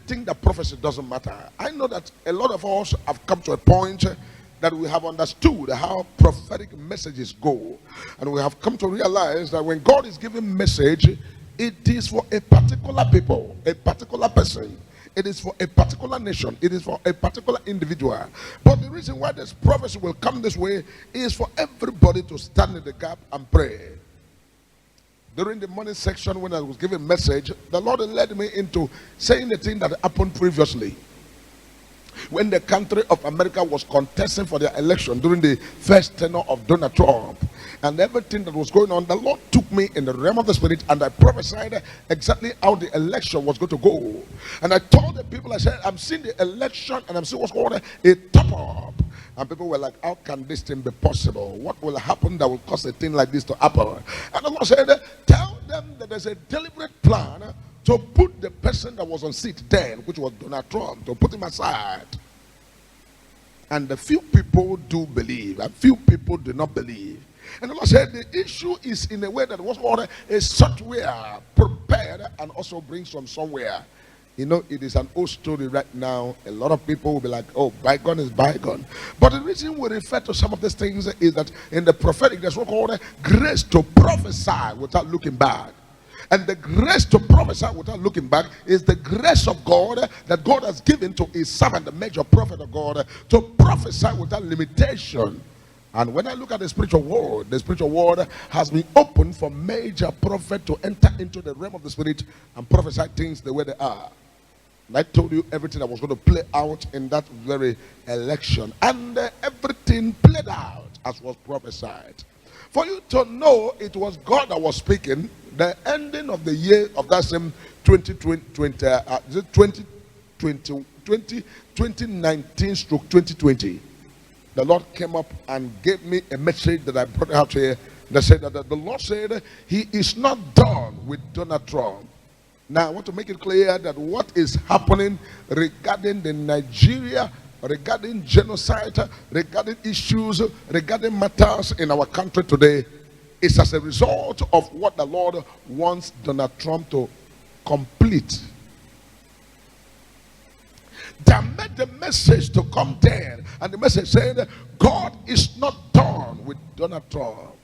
think that prophecy doesn't matter. I know that a lot of us have come to a point that we have understood how prophetic messages go. And we have come to realize that when God is giving message, it is for a particular people, a particular person. It is for a particular nation. It is for a particular individual. But the reason why this prophecy will come this way is for everybody to stand in the gap and pray. During the morning section, when I was giving message, the Lord led me into saying the thing that happened previously. When the country of America was contesting for their election during the first tenure of Donald Trump, and everything that was going on, the Lord took me in the realm of the spirit, and I prophesied exactly how the election was going to go. And I told the people, I said, I'm seeing the election and I'm seeing what's going on, a top up. And people were like, how can this thing be possible? What will happen that will cause a thing like this to happen? And the Lord said, tell them that there's a deliberate plan to put the person that was on seat then, which was Donald Trump, to put him aside. And a few people do believe, and few people do not believe. And the Lord said the issue is in a way that was called a software prepared and also brings from somewhere. You know, it is an old story right now. A lot of people will be like, oh, bygone is bygone. But the reason we refer to some of these things is that in the prophetic, there's what called grace to prophesy without looking back. And the grace to prophesy without looking back is the grace of God that God has given to his servant, the major prophet of God, to prophesy without limitation. And when I look at the spiritual world has been opened for major prophet to enter into the realm of the spirit and prophesy things the way they are. And I told you everything that was going to play out in that very election. And everything played out as was prophesied. For you to know it was God that was speaking, the ending of the year of that same 2019 stroke 2020, the Lord came up and gave me a message that I brought out here that said that the Lord said he is not done with Donald Trump. Now I want to make it clear that what is happening regarding the Nigeria, regarding genocide, regarding issues, regarding matters in our country today is as a result of what the Lord wants Donald Trump to complete. That made the message to come there, and the message said God is not done with Donald Trump.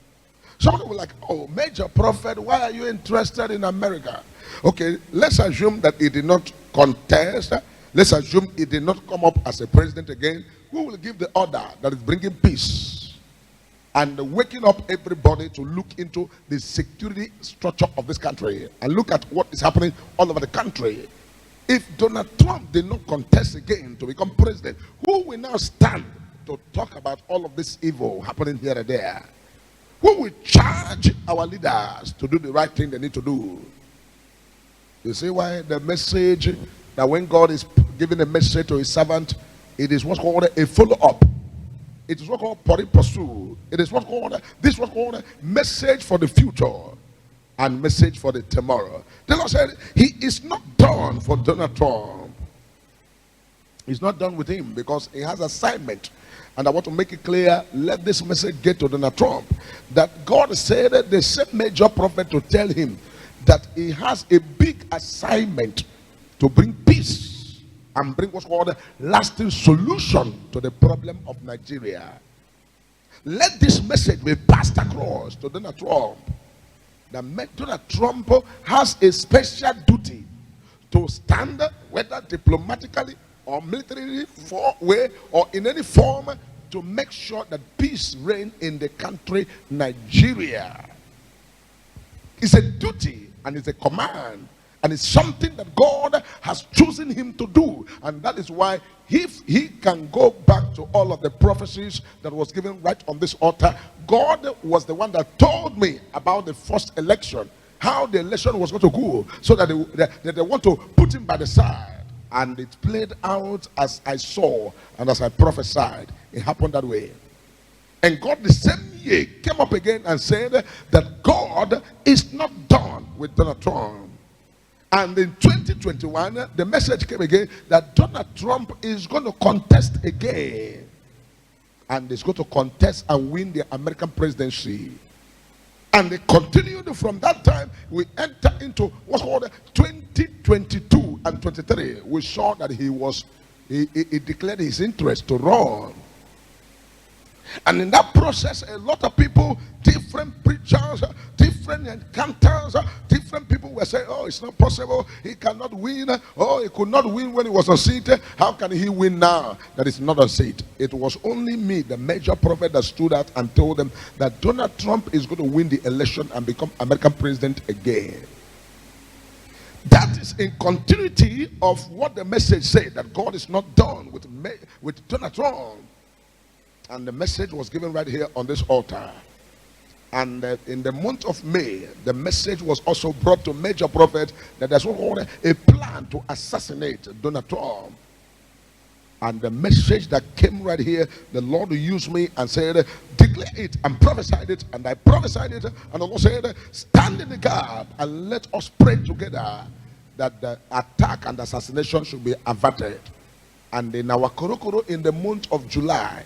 Somebody was like, oh, major prophet, why are you interested in America? Okay, let's assume that he did not contest. Let's assume he did not come up as a president again. Who will give the order that is bringing peace and waking up everybody to look into the security structure of this country and look at what is happening all over the country? If Donald Trump did not contest again to become president, who will now stand to talk about all of this evil happening here and there? Who will charge our leaders to do the right thing they need to do? You see why the message that when God is giving a message to his servant, it is what's called a follow-up. It is what's called pursue. It is what's called message for the future and message for the tomorrow. The Lord said he is not done for Donald Trump. He's not done with him because he has assignment. And I want to make it clear, let this message get to Donald Trump, that God said that the same major prophet to tell him that he has a big assignment to bring peace and bring what's called a lasting solution to the problem of Nigeria. Let this message be passed across to Donald Trump. That Donald Trump has a special duty to stand, whether diplomatically or militarily way or in any form, to make sure that peace reigns in the country Nigeria. It's a duty and it's a command, and it's something that God has chosen him to do. And that is why if he can go back to all of the prophecies that was given right on this altar, God was the one that told me about the first election, how the election was going to go, so that they want to put him by the side. And it played out as I saw and as I prophesied. It happened that way. And God the same year came up again and said that God is not done with Donald Trump. And in 2021, the message came again that Donald Trump is going to contest again. And he's going to contest and win the American presidency. And they continued from that time. We enter into what's called 2022 and 23. We saw that he declared his interest to run. And in that process, a lot of people, different preachers, different encounters, different people were saying, oh, it's not possible. He cannot win. Oh, he could not win when he was on seat. How can he win now that it's not on seat? It was only me, the major prophet, that stood out and told them that Donald Trump is going to win the election and become American president again. That is in continuity of what the message said, that God is not done with Donald Trump. And the message was given right here on this altar. And in the month of May, the message was also brought to major prophet that there's a plan to assassinate Donald Trump. And the message that came right here, the Lord used me and said, declare it and prophesied it. And I prophesied it, and the Lord said, stand in the gap and let us pray together that the attack and assassination should be averted. And in our Korokoro, in the month of July,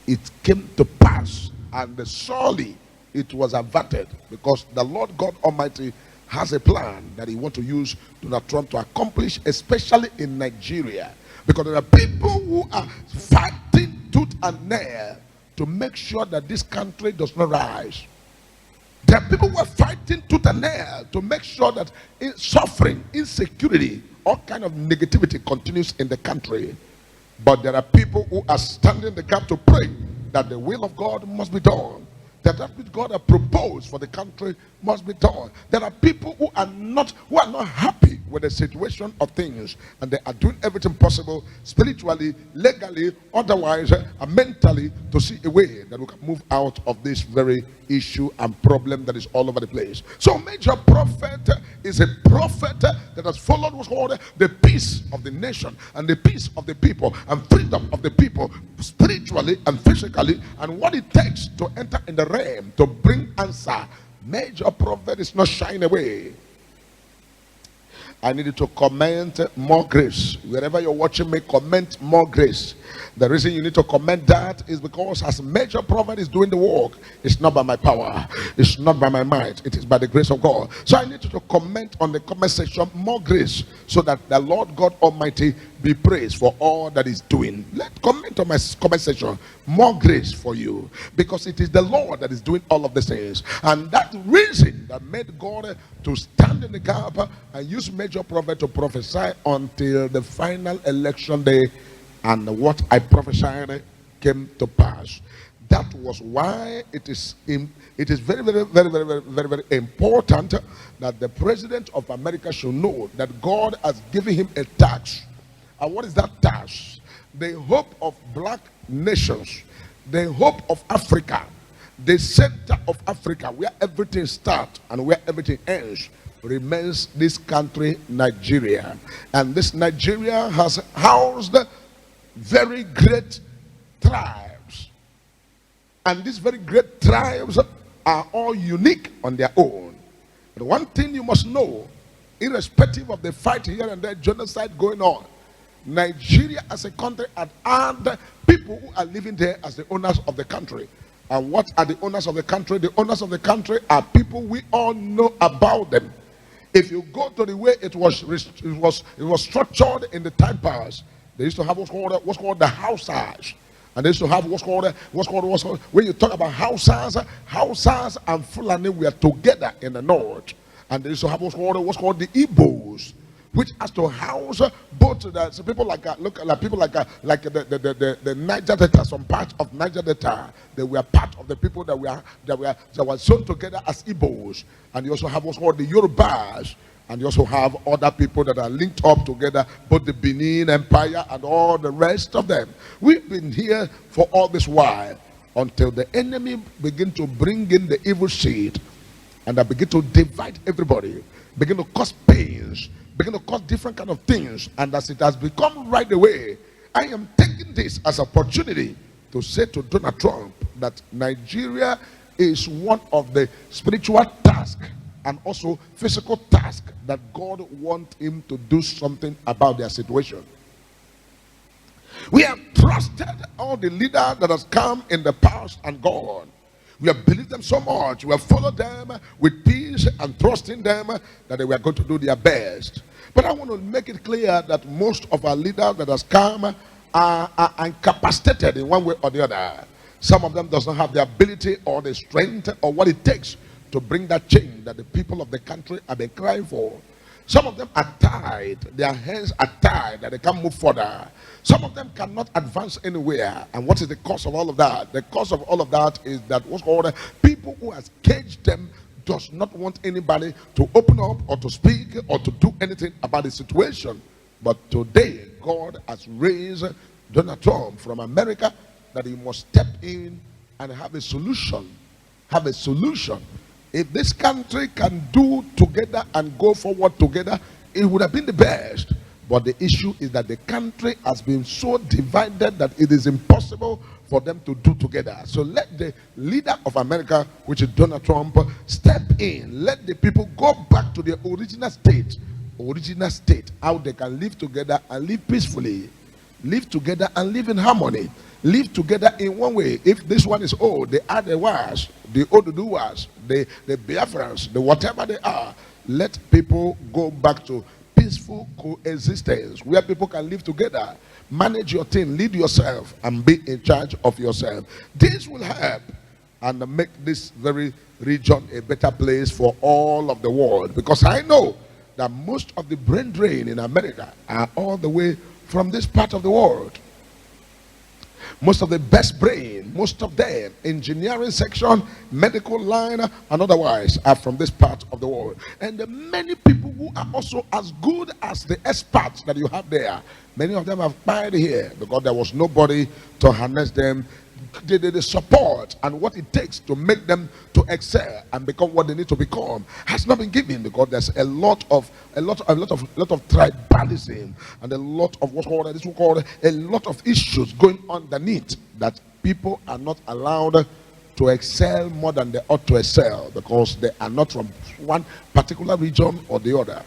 it came to pass, and surely it was averted, because the Lord God Almighty has a plan that he wants to use Donald Trump to accomplish, especially in Nigeria, because there are people who are fighting tooth and nail to make sure that this country does not rise. There are people who are fighting tooth and nail to make sure that suffering, insecurity, all kind of negativity continues in the country. But there are people who are standing in the gap to pray that the will of God must be done, that which God has proposed for the country must be done. There are people who are not happy with the situation of things, and they are doing everything possible, spiritually, legally, otherwise, and mentally, to see a way that we can move out of this very issue and problem that is all over the place. So major prophet is a prophet that has followed what's called the peace of the nation and the peace of the people and freedom of the people, spiritually and physically, and what it takes to enter in the realm to bring answer. Major prophet is not shying away. I needed to comment more grace. Wherever you're watching me, comment more grace. The reason you need to comment that is because as major prophet is doing the work, it's not by my power, it's not by my might, it is by the grace of God. So I need you to comment on the comment section more grace, so that the Lord God Almighty be praised for all that he's doing. Let comment on my comment section more grace for you, because it is the Lord that is doing all of these things. And that reason that made God to stand in the gap and use major prophet to prophesy until the final election day, and what I prophesied came to pass. That was why it is very, very, very, very, very, very, very important that the president of America should know that God has given him a task. And what is that task? The hope of black nations, the hope of Africa, the center of Africa, where everything starts and where everything ends, remains this country, Nigeria. And this Nigeria has housed very great tribes, and these very great tribes are all unique on their own. But one thing you must know, irrespective of the fight here and there, genocide going on, Nigeria as a country had people who are living there as the owners of the country. And what are the owners of the country? The owners of the country are people we all know about them. If you go to the way it was structured in the time past, they used to have what's called the houses, and they used to have what's called when you talk about houses and Fulani were together in the north, and they used to have what's called the Igbos, which has to house both the people like the Niger Delta, some part of Niger Delta. They were part of the people that were sewn together as Igbos, and you also have what's called the Yorubas. And you also have other people that are linked up together, both the Benin Empire and all the rest of them. We've been here for all this while until the enemy begin to bring in the evil seed, and that begin to divide everybody, begin to cause pains, begin to cause different kind of things. And as it has become right away, I am taking this as an opportunity to say to Donald Trump that Nigeria is one of the spiritual tasks and also physical task that God wants him to do something about their situation. We have trusted all the leaders that has come in the past and gone. We have believed them so much. We have followed them with peace and trusting them that they were going to do their best. But I want to make it clear that most of our leaders that has come are incapacitated in one way or the other. Some of them does not have the ability or the strength or what it takes to bring that change that the people of the country have been crying for. Some of them are tied, their hands are tied, that they can't move further. Some of them cannot advance anywhere. And what is the cause of all of that? The cause of all of that is that what's called people who has caged them does not want anybody to open up or to speak or to do anything about the situation. But today, God has raised Donald Trump from America that he must step in and have a solution. Have a solution. If this country can do together and go forward together, it would have been the best. But the issue is that the country has been so divided that it is impossible for them to do together. So let the leader of America, which is Donald Trump, step in. Let the people go back to their original state. Original state, how they can live together and live peacefully. Live together and live in harmony. Live together in one way. If this one is old, the other was, the Oduduwas, the Biafrans, the whatever they are, let people go back to peaceful coexistence where people can live together. Manage your thing, lead yourself, and be in charge of yourself. This will help and make this very region a better place for all of the world. Because I know that most of the brain drain in America are all the way from this part of the world. Most of the best brain, most of them, engineering section, medical line, and otherwise, are from this part of the world. And the many people who are also as good as the experts that you have there, many of them have died here because there was nobody to harness them. The support and what it takes to make them to excel and become what they need to become has not been given, because there's a lot of tribalism and a lot of what's called a lot of issues going underneath that people are not allowed to excel more than they ought to excel because they are not from one particular region or the other.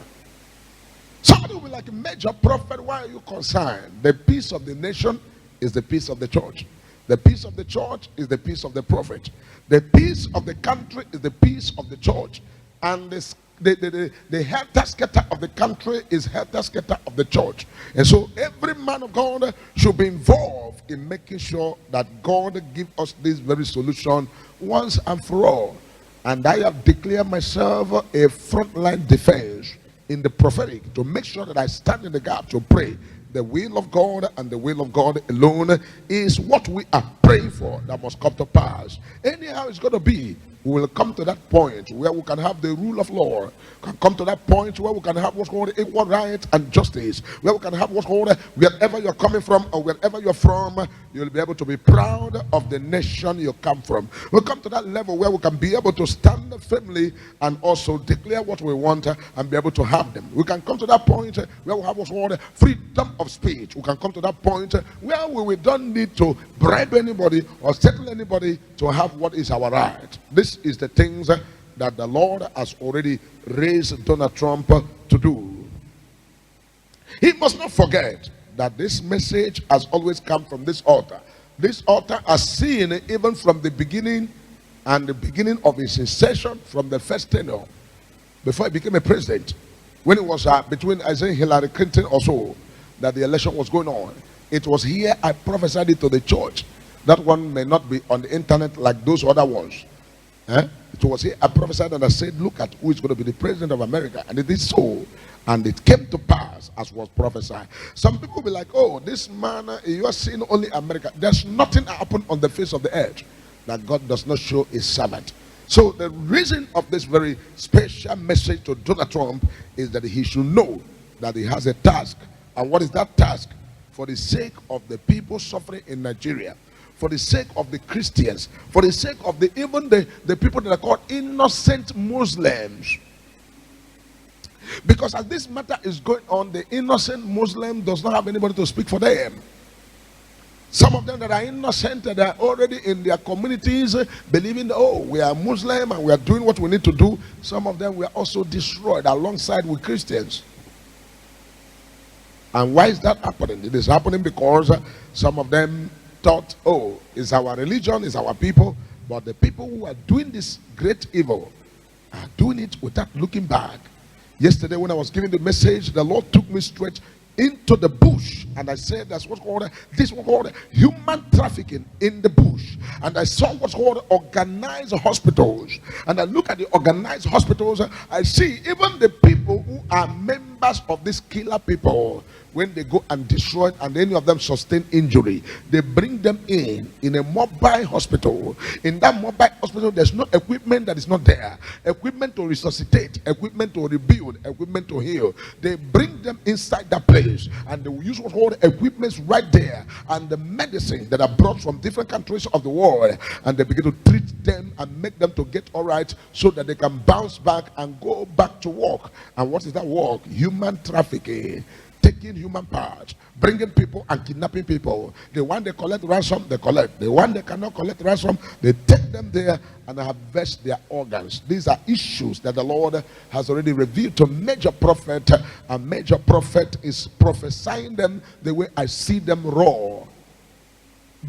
Somebody will be like, Major Prophet, why are you concerned? The peace of the nation is the peace of the church. The peace of the church is the peace of the prophet. The peace of the country is the peace of the church. And the helter skelter of the country is helter skelter of the church. And so every man of God should be involved in making sure that God give us this very solution once and for all. And I have declared myself a frontline defense in the prophetic to make sure that I stand in the gap to pray. The will of God and the will of God alone is what we are praying for that must come to pass. Anyhow it's going to be, we will come to that point where we can have the rule of law, can come to that point where we can have what's called equal right and justice, where we can have what's called, wherever you're coming from or wherever you're from, you'll be able to be proud of the nation you come from. We'll come to that level where we can be able to stand firmly and also declare what we want and be able to have them. We can come to that point where we have what's called freedom of speech. We can come to that point where we don't need to bribe anybody or settle anybody to have what is our right. This is the things that the Lord has already raised Donald Trump to do. He must not forget that this message has always come from this altar. This altar has seen even from the beginning and the beginning of his session from the first tenure before he became a president. When it was between Isaiah and Hillary Clinton or so that the election was going on, it was here I prophesied it to the church. That one may not be on the internet like those other ones. It was here I prophesied and I said, look at who is going to be the president of America. And it is so. And it came to pass as was prophesied. Some people will be like, oh, this man, you are seeing only America. There's nothing happened on the face of the earth that God does not show his servant. So the reason of this very special message to Donald Trump is that he should know that he has a task. And what is that task? For the sake of the people suffering in Nigeria, for the sake of the Christians, for the sake of even the people that are called innocent Muslims. Because as this matter is going on, the innocent Muslim does not have anybody to speak for them. Some of them that are innocent, that are already in their communities believing, oh, we are Muslim and we are doing what we need to do. Some of them were also destroyed alongside with Christians. And why is that happening? It is happening because some of them thought, oh, it's our religion, it's our people, But the people who are doing this great evil are doing it without looking back. Yesterday, when I was giving the message, the Lord took me straight into the bush, and I said that's what's called human trafficking in the bush. And I saw what's called organized hospitals, and I look at the organized hospitals. I see even the people who are members of these killer people, when they go and destroy it and any of them sustain injury, they bring them in a mobile hospital. In that mobile hospital, there's no equipment that is not there. Equipment to resuscitate, equipment to rebuild, equipment to heal. They bring them inside that place, and they will use what whole equipments right there, and the medicine that are brought from different countries of the world, and they begin to treat them and make them to get all right, so that they can bounce back and go back to work. And what is that work? Human trafficking. Taking human parts, bringing people and kidnapping people. The one they collect ransom, they collect. The one they cannot collect ransom, they take them there and harvest their organs. These are issues that the Lord has already revealed to major prophet, and major prophet is prophesying them the way I see them raw.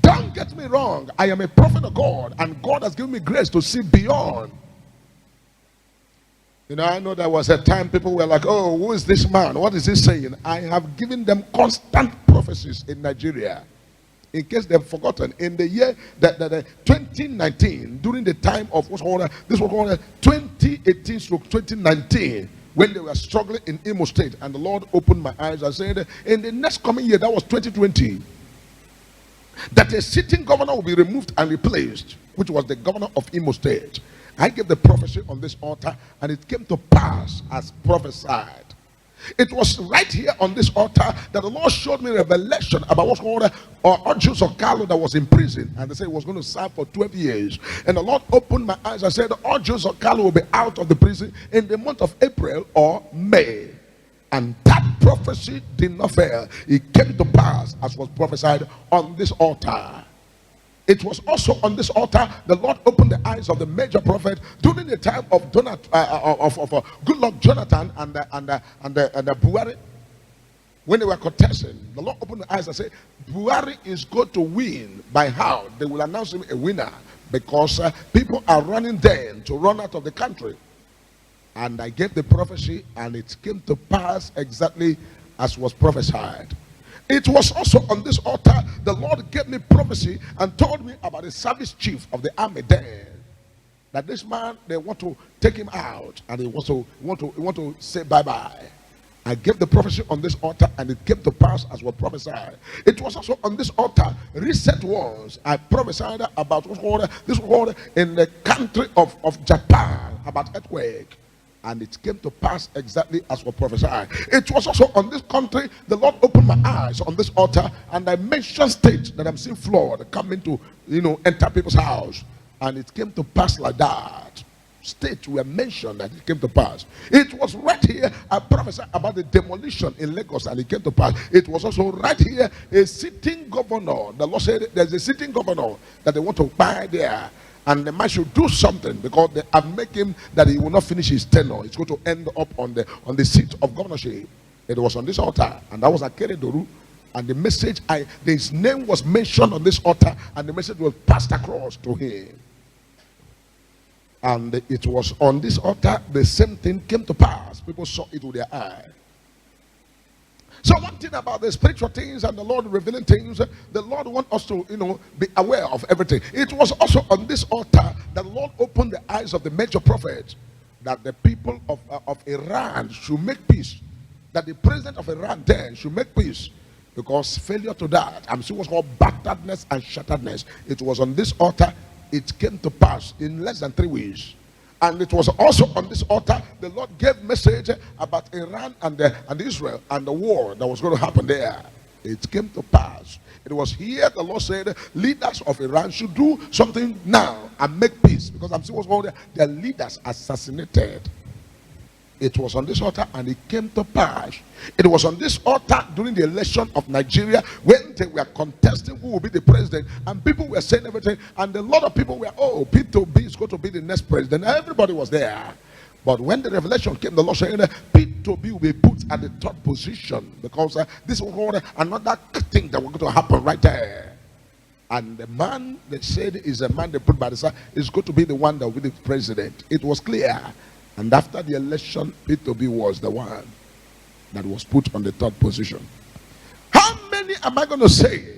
Don't get me wrong, I am a prophet of God, and God has given me grace to see beyond. You know, I know there was a time people were like, oh, who is this man? What is he saying? I have given them constant prophecies in Nigeria. In case they've forgotten, in the year that 2019, during the time of this was called 2018 to 2019, when they were struggling in Imo State, and the Lord opened my eyes and said, in the next coming year, that was 2020, that a sitting governor will be removed and replaced, which was the governor of Imo State. I gave the prophecy on this altar, and it came to pass as prophesied. It was right here on this altar that the Lord showed me revelation about what's called Ojus Okalo that was in prison, and they said he was going to serve for 12 years. And the Lord opened my eyes and said Ojus Okalo will be out of the prison in the month of April or May. And that prophecy did not fail. It came to pass as was prophesied on this altar. It was also on this altar the Lord opened the eyes of the major prophet during the time of Goodluck Jonathan and the Buhari, when they were contesting. The Lord opened the eyes and said, Buhari is going to win. By how? They will announce him a winner, because people are running then to run out of the country. And I gave the prophecy, and it came to pass exactly as was prophesied. It was also on this altar the Lord gave me prophecy and told me about the service chief of the army there. That this man, they want to take him out, and they want to say bye-bye. I gave the prophecy on this altar, and it came to pass as was prophesied. It was also on this altar, recent ones, I prophesied about this was in the country of Japan, about earthquake. And it came to pass exactly as was prophesied. It was also on this country, the Lord opened my eyes on this altar, and I mentioned state that I'm seeing flood coming to, enter people's house. And it came to pass like that. States were mentioned, and it came to pass. It was right here, I prophesied about the demolition in Lagos, and it came to pass. It was also right here, a sitting governor. The Lord said there's a sitting governor that they want to buy there. And the man should do something, because they have made him that he will not finish his tenure. It's going to end up on the seat of governorship. It was on this altar, and that was at Keredoru. And the message, his name was mentioned on this altar, and the message was passed across to him. And it was on this altar the same thing came to pass. People saw it with their eye. So one thing about the spiritual things and the Lord revealing things, the Lord wants us to, be aware of everything. It was also on this altar that the Lord opened the eyes of the major prophets, that the people of Iran should make peace, that the president of Iran then should make peace, because failure to that, I'm seeing what's called batteredness and shatteredness. It was on this altar, it came to pass in less than 3 weeks. And it was also on this altar the Lord gave message about Iran and Israel and the war that was going to happen there. It came to pass. It was here the Lord said leaders of Iran should do something now and make peace, because I'm seeing what's going on there. Their leaders assassinated. It was on this altar, and it came to pass. It was on this altar during the election of Nigeria, when they were contesting who will be the president, and people were saying everything, and a lot of people were, oh, P2B is going to be the next president. Everybody was there. But when the revelation came, the Lord said P2B will be put at the third position, because this was another thing that was going to happen right there. And the man they said is a man they put by the side is going to be the one that will be the president. It was clear. And after the election, Peter B was the one that was put on the third position. How many am I going to say?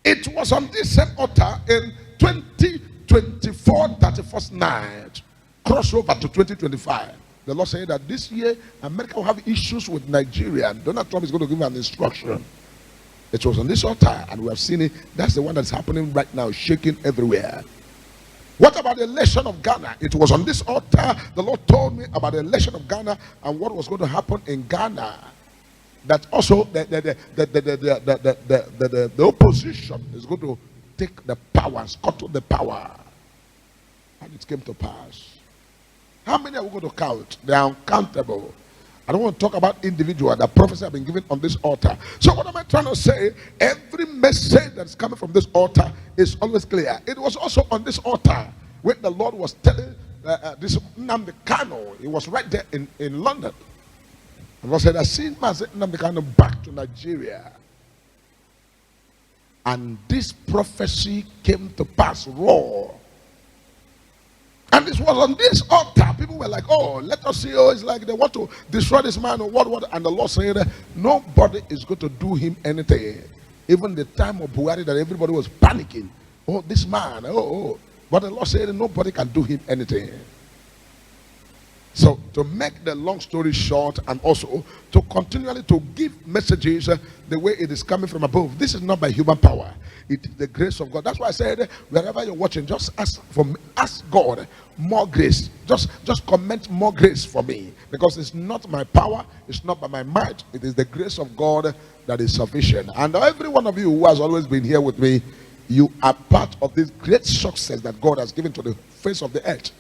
It was on this same altar in 2024, 31st night, crossover to 2025. The Lord said that this year, America will have issues with Nigeria, and Donald Trump is going to give an instruction. It was on this altar, and we have seen it. That's the one that's happening right now, shaking everywhere. What about the election of Ghana? It was on this altar. The Lord told me about the election of Ghana and what was going to happen in Ghana. That also the opposition is going to take the power, scuttle the power. And it came to pass. How many are we going to count? They are uncountable. I don't want to talk about individual. The prophecy have been given on this altar. So what am I trying to say? Every message that's coming from this altar is always clear. It was also on this altar when the Lord was telling this Nnamdi Kanu. He was right there in London. The Lord said, I seen Nnamdi Kanu back to Nigeria. And this prophecy came to pass raw. And this was on this altar. People were like, oh, let us see. Oh, it's like they want to destroy this man or what. And the Lord said, nobody is going to do him anything. Even the time of Buhari that everybody was panicking. Oh, this man. Oh. But the Lord said, nobody can do him anything. So to make the long story short, and also to continually to give messages the way it is coming from above. This is not by human power. It is the grace of God. That's why I said, wherever you're watching, just ask God more grace. Just comment more grace for me, because it's not my power, it's not by my might. It is the grace of God that is sufficient. And every one of you who has always been here with me, you are part of this great success that God has given to the face of the earth.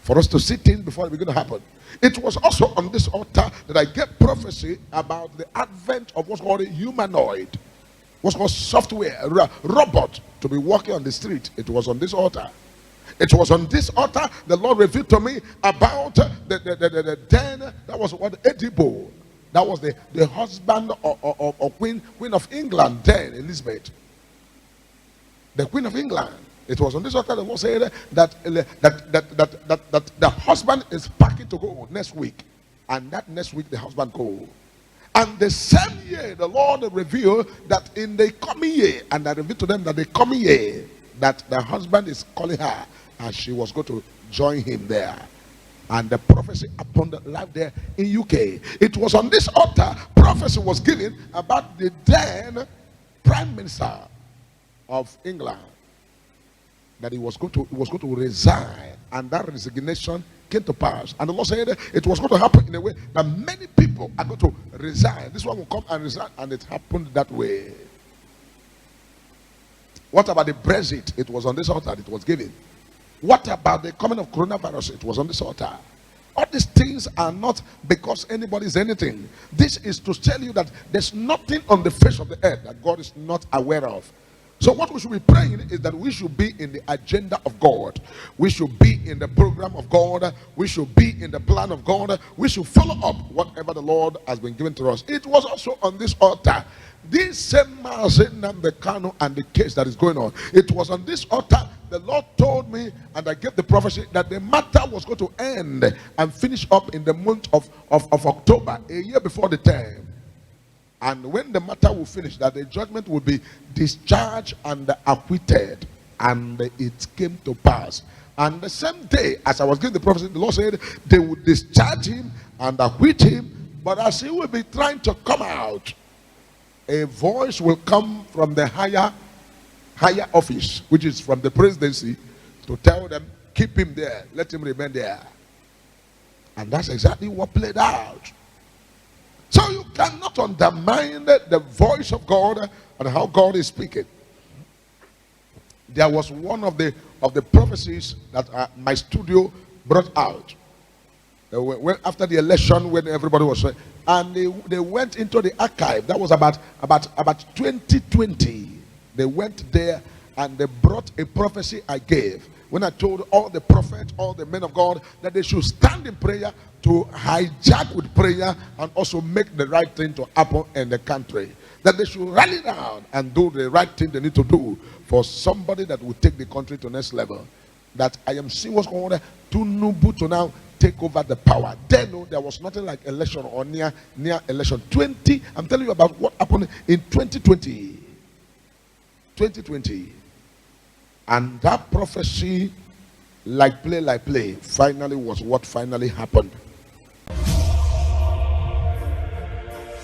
For us to see things before it begin to happen. It was also on this altar that I get prophecy about the advent of what's called a humanoid, what's called software, robot to be walking on the street. It was on this altar. It was on this altar the Lord revealed to me about the den that was what Edibo. That was the husband of Queen of England then, Elizabeth. The Queen of England. It was on this altar the Lord said that the husband is packing to go next week. And that next week the husband go. And the same year the Lord revealed that in the coming year, and I revealed to them that the coming year, that the husband is calling her and she was going to join him there. And the prophecy upon the life there in UK. It was on this altar prophecy was given about the then Prime Minister of England. That he was going to resign, and that resignation came to pass. And the Lord said it was going to happen in a way that many people are going to resign. This one will come and resign, and it happened that way. What about the Brexit? It was on this altar it was given. What about the coming of coronavirus? It was on this altar. All these things are not because anybody is anything. This is to tell you that there's nothing on the face of the earth that God is not aware of. So what we should be praying is that we should be in the agenda of God. We should be in the program of God. We should be in the plan of God. We should follow up whatever the Lord has been given to us. It was also on this altar. This same Nnamdi Kanu and the case that is going on. It was on this altar the Lord told me, and I gave the prophecy, that the matter was going to end and finish up in the month of October, a year before the term. And when the matter will finish, that the judgment will be discharged and acquitted. And it came to pass. And the same day, as I was giving the prophecy, the Lord said they would discharge him and acquit him. But as he will be trying to come out, a voice will come from the higher office, which is from the presidency, to tell them, keep him there, let him remain there. And that's exactly what played out. So you cannot undermine the voice of God and how God is speaking. There was one of the prophecies that my studio brought out. After the election, when everybody was, and they went into the archive. That was about 2020. They went there and they brought a prophecy I gave. When I told all the prophets, all the men of God, that they should stand in prayer to hijack with prayer and also make the right thing to happen in the country. That they should rally down and do the right thing they need to do for somebody that will take the country to the next level. That I am seeing what's going on there. Tinubu to now take over the power. Then there was nothing like election or near election. I'm telling you about what happened in 2020. 2020. And that prophecy, like play, finally was what finally happened.